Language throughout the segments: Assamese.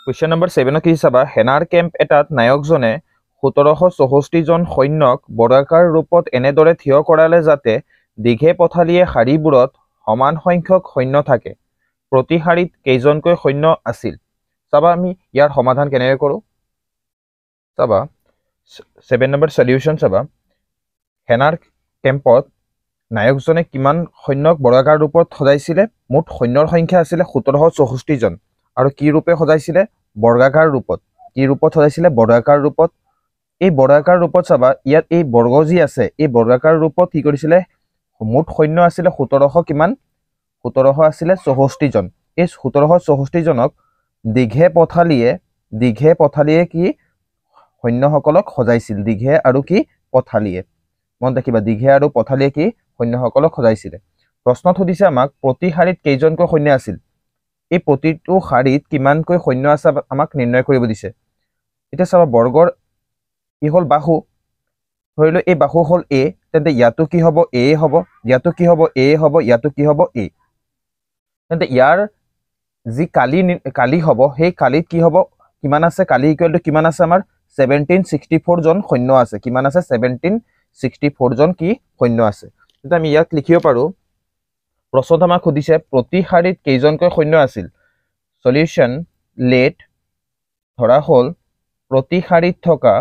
কুৱেশ্যন নম্বৰ 7 কি চাবা সেনাৰ কেম্প এটাত নায়কজনে 1764 জন সৈন্যক বৰ্গাকাৰ ৰূপত এনেদৰে থিয় কৰালে যাতে দীঘে পথালিয়ে শাৰীবোৰত সমান সংখ্যক সৈন্য থাকে প্ৰতি শাৰীত কেইজনকৈ সৈন্য আছিল চাবা আমি ইয়াৰ সমাধান কেনেকৈ কৰোঁ চাবা 7 নম্বৰ সলিউশন চাবা সেনাৰ কেম্পত নায়কজনে কিমান সৈন্যক বৰ্গাকাৰ ৰূপত সজাইছিলে মুঠ সৈন্যৰ সংখ্যা আছিলে 1764 জন আৰু কি ৰূপে সজাইছিলে বৰ্গাকাৰ ৰূপত কি ৰূপত সজাইছিলে বৰ্গাকাৰ ৰূপত এই বৰ্গাকাৰ ৰূপত চাবা ইয়াত এই বৰ্গ যি আছে এই বৰ্গাকাৰ ৰূপত কি কৰিছিলে মুঠ সৈন্য আছিলে 1700 কিমান 1700 আছিলে 64 জন এই 1764 জনক দীঘে পথালিয়ে কি সৈন্যসকলক সজাইছিল দীঘে আৰু কি পথালিয়ে মন ৰাখিবা দীঘে আৰু পথালিয়ে কি সৈন্যসকলক সজাইছিলে প্ৰশ্নত সুধিছে আমাক প্ৰতি শাৰীত কেইজনকৈ সৈন্য আছিল এই প্ৰতিটো শাৰীত কিমানকৈ সৈন্য আছে আমাক নিৰ্ণয় কৰিব দিছে এটা চাবা বৰ্গৰ কি হল বাহু ধৰিলো এই বাহু হল এ তেন্তে ইয়াতো কি হ'ব এ হ'ব ইয়াতো কি হ'ব এ হ'ব ইয়াতো কি হ'ব এ তেন্তে ইয়াৰ যি কালি হ'ব সেই কালিত কি হ'ব কিমান আছে কালি ইকুৱেল টু কিমান আছে আমাৰ 1764 জন সৈন্য আছে কিমান আছে 1764 জন কি সৈন্য আছে তেন্তে আমি ইয়াক লিখিব পাৰো প্ৰশ্নত আমাক সুধিছে প্ৰতি শাৰীত কেইজনকৈ সৈন্য আছিল সলিউশন লেট ধৰা হল প্ৰতি শাৰীত থকা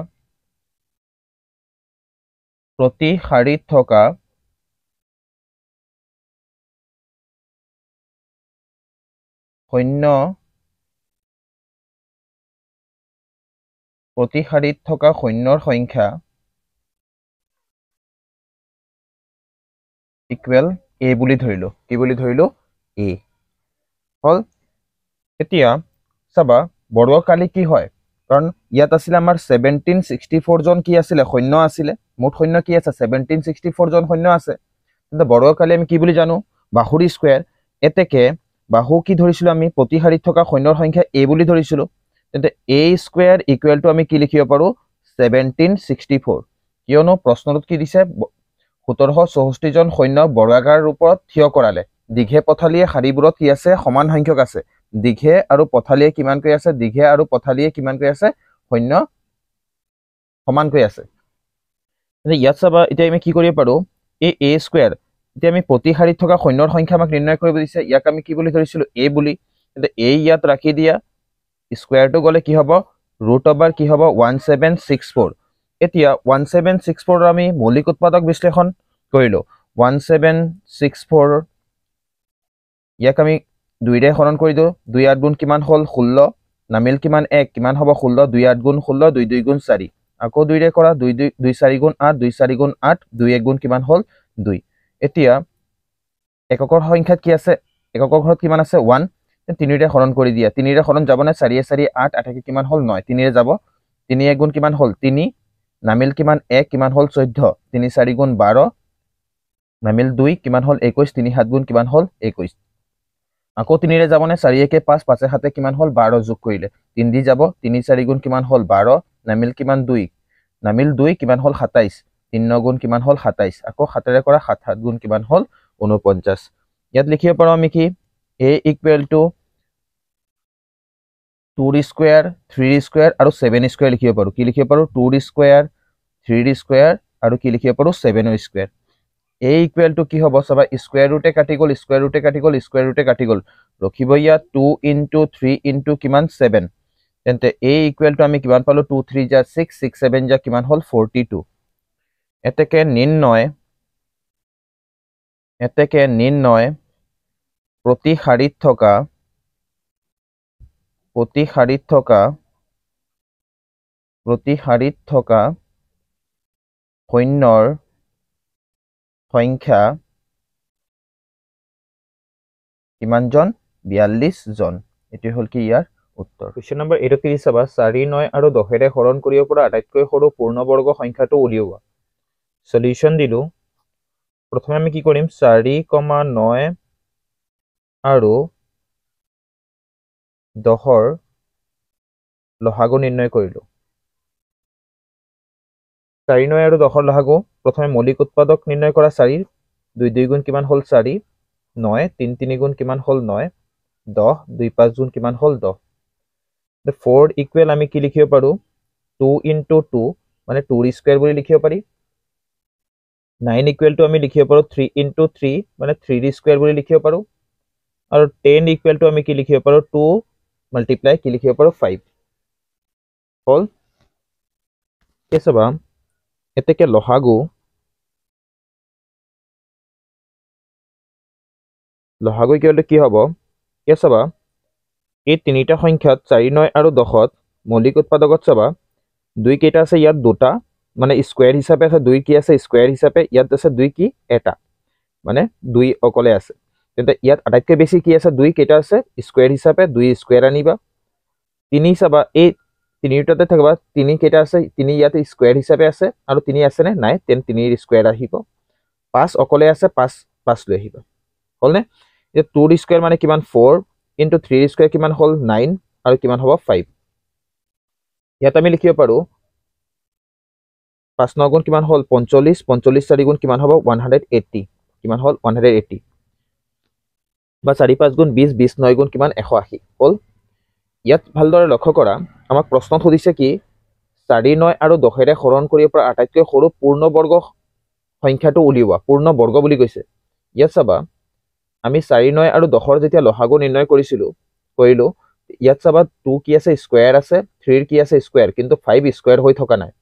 সৈন্য প্ৰতি শাৰীত থকা সৈন্যৰ সংখ্যা ইকুৱেল এ বুলি ধৰিলো কি বুলি ধৰিলো এ হল এতিয়া চাবা বৰ্গকালি কি হয় কাৰণ ইয়াত আছিল আমাৰ 1764 জন কি আছিল সৈন্য আছিল মুঠ সৈন্য কি আছে 1764 জন সৈন্য আছে কিন্তু বৰ্গকালি আমি কি বুলি জানো বাহুৰ স্কয়াৰ এতেকে বাহু কি ধৰিছিল আমি প্ৰতি শাৰীত থকা সৈন্যৰ সংখ্যা এ বুলি ধৰিছিল তেন্তে এ স্কয়াৰ ইকুৱেল টু আমি কি লিখিব পাৰো 1764 কিয়নো প্ৰশ্নটোত কি দিছে 1764 জন সৈন্য বৰ্গাকাৰ ৰূপত থিয় কৰালে দীঘে পথালিয়ে শাৰীবোৰত কি আছে সমান সংখ্যক আছে দীঘে আৰু পথালিয়ে কিমানকৈ আছে দীঘে আৰু পথালিয়ে কিমানকৈ আছে সৈন্য সমানকৈ আছে ইয়াত চাবা এতিয়া আমি কি কৰিব পাৰো এই এ স্কয়াৰ এতিয়া আমি প্ৰতি শাৰীত থকা সৈন্যৰ সংখ্যা আমাক নিৰ্ণয় কৰিব দিছে ইয়াক আমি কি বুলি ধৰিছিলো এ বুলি তেন্তে এ ইয়াত ৰাখি দিয়া স্কয়াৰটো গলে কি হ'ব √/ কি হ'ব 1764 এতিয়া 1764 আমি মৌলিক উৎপাদক বিশ্লেষণ কৰিলো 1764 ইয়াক আমি 2 ৰে হৰণ কৰি দিও 2 8 গুণ কিমান হল 16 নামিল কিমান 1 কিমান হ'ব 16 2 8 গুণ 16 2 2 গুণ 4 আকৌ 2 ৰে কৰা 2 4 গুণ 8 2 4 গুণ 8 2 1 গুণ কিমান হল 2 এতিয়া এককৰ সংখ্যাত কি আছে এককৰ ঘৰত কিমান আছে 1 3 ৰে হৰণ কৰি দিয়া 3 ৰে হৰণ যাব না 4 4 8 8 কিমান হল 9 3 ৰে যাব 3 1 গুণ কিমান হল 3 নামিল কিমান 1 কিমান হল 14 3 4 গুণ 12 নামিল 2 কিমান হল 21 3 7 গুণ কিমান হল 21 আকৌ 3 ৰে যাব না 4 1 5 5 7 কিমান হল 12 যোগ কৰিলে 3 দি যাব 3 4 গুণ কিমান হল 12 নামিল কিমান 2 নামিল 2 কিমান হল 27 3 9 গুণ কিমান হল 27 আকৌ 7 ৰে কৰা 7 7 গুণ কিমান হল 49 ইয়াত লিখিব পাৰো আমি কি a equal to 2 square 3 square আৰু 7 স্কয়াৰ লিখিব পাৰো কি লিখিব পাৰো 2 স্কয়াৰ 3 স্কয়াৰ আৰু কি লিখিব পাৰো 7 স্কয়াৰ a ইকুৱেল টু কি হ'ব সবা স্কয়াৰ ৰুটে কাটি গল স্কয়াৰ ৰুটে কাটি গল স্কয়াৰ ৰুটে কাটি গল ৰখিব ইয়াত 2 * 3 * কিমান 7 তেন্তে a ইকুৱেল টু আমি কিমান পালো 2 3 যা 6 6 7 যা কিমান হল 42 এতেকে নিৰ্ণয় প্ৰতি শাৰীত থকা সৈন্যৰ সংখ্যা কিমান জন 42 জন এটি হল কি ইয়াৰ উত্তৰ কোৱেশ্চন নম্বৰ 8 চাবা 4 9 আৰু 10 ৰে হৰণ কৰিব পৰা আটাইতকৈ সৰু পূৰ্ণবৰ্গ সংখ্যাটো উলিওৱা সলিউশন দিলো প্ৰথমে আমি কি কৰিম 4,9 আৰু 10ৰ লসাগু নিৰ্ণয় কৰিলো 4 9 আৰু 10ৰ লসাগু প্ৰথমে মৌলিক উৎপাদক নিৰ্ণয় কৰা 4 2 2 গুণ কিমান হল 4 9 3 3 গুণ কিমান হল 9 10 2 5 গুণ কিমান হল 10 4 ইকুৱেল আমি কি লিখিব পাৰো 2 into 2 মানে 2 স্কয়াৰ বুলি লিখিব পাৰি 9 ইকুৱেল টু আমি লিখিব পাৰো 3 into 3 মানে 3 স্কয়াৰ বুলি লিখিব পাৰো আৰু 10 ইকুৱেল টু আমি কি লিখিব পাৰো 2 মাল্টিপ্লাই কি লিখিব পাৰো 5 হল কেছবা এতেকে লহাগু ইকুৱেল টু কি হ'ব কেছবা এই তিনিটা সংখ্যাত 4 9 আৰু 10ত মৌলিক উৎপাদকত চাবা দুই কেইটা আছে ইয়াত দুটা মানে স্কয়াৰ হিচাপে আছে দুই কি আছে স্কয়াৰ হিচাপে ইয়াত আছে দুই কি এটা মানে দুই অকলে আছে তেন্তে ইয়াত আটাইতকৈ বেছি কি আছে দুই কেইটা আছে স্কয়াৰ হিচাপে দুই স্কয়াৰ আনিবা তিনি চাবা এই তিনিটাতে থাকবা তিনি কেইটা আছে তিনি ইয়াত স্কয়াৰ হিচাপে আছে আৰু তিনি আছে নে নাই তেন তিনিৰ স্কয়াৰ আহিব 5 অকলে আছে 5 5 লৈ আহিবা হলনে এই 2 স্কয়াৰ মানে কিমান 4 into 3 স্কয়াৰ কিমান হল 9 আৰু কিমান হ'ব 5 ইয়াত আমি লিখিব পাৰো 5 9 গুণ কিমান হল 45 45 4 গুণ কিমান হ'ব 180 কিমান হল 180 বা 4 5 গুণ 20 20 9 গুণ কিমান 180 হল ইয়াত ভালদৰে লক্ষ্য কৰা আমাক প্ৰশ্নত সুধিছে কি 4 9 আৰু 10 ৰে হৰণ কৰিব পৰা আটাইতকৈ সৰু পূৰ্ণবৰ্গ সংখ্যাটো উলিওৱা পূৰ্ণবৰ্গ বুলি কৈছে ইয়াত চাবা আমি 4 9 আৰু 10 ৰ যেতিয়া লসাগু নিৰ্ণয় কৰিলো ইয়াত চাবা 2 কি আছে স্কয়াৰ আছে 3 কি আছে স্কয়াৰ কিন্তু 5 স্কয়াৰ হৈ থকা নাই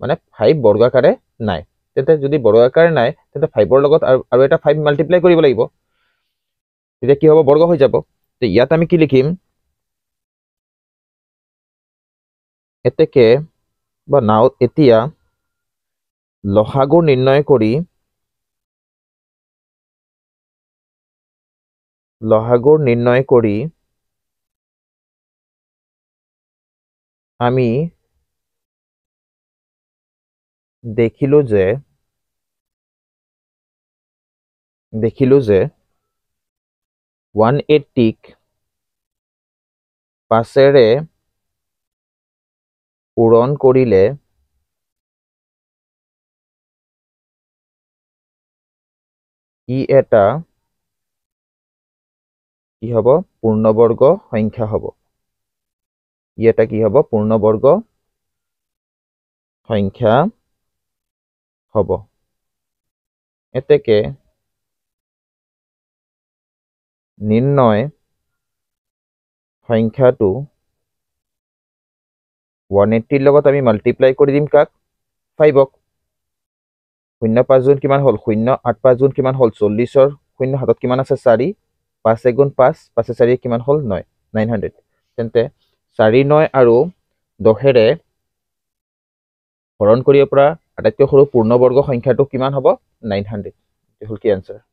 মানে 5 বৰ্গাকাৰে নাই তেতে যদি বৰ্গাকাৰে নাই তেতে 5 ৰ লগত আৰু এটা 5 মাল্টিপ্লাই কৰিব লাগিব তেতিয়া কি হ'ব বৰ্গ হৈ যাব তে ইয়াত আমি কি লিখিম এতেকে বা নাও এতিয়া লসাগু নিৰ্ণয় কৰি আমি দেখিলো যে 180 ক 5 ৰে পূৰণ কৰিলে ই এটা কি হ'ব পূৰ্ণবৰ্গ সংখ্যা হ'ব ই এটা কি হ'ব পূৰ্ণবৰ্গ সংখ্যা হ'ব এতেকে নিৰ্ণয় সংখ্যাটো 180 ৰ লগত আমি মাল্টিপ্লাই কৰি দিম কাক 5 ক 0 5 গুণ কিমান হল 0 8 5 গুণ কিমান হল 40 ৰ 0 হাতত কিমান আছে 4 5 গুণ 5 5 4 কিমান হল 9 900 তেন্তে 4 9 আৰু 10 ৰে হৰণ কৰিব পৰা আটাইতকৈ সৰু পূৰ্ণবৰ্গ সংখ্যাটো কিমান হ'ব 900 এটো হল কি আনসাৰ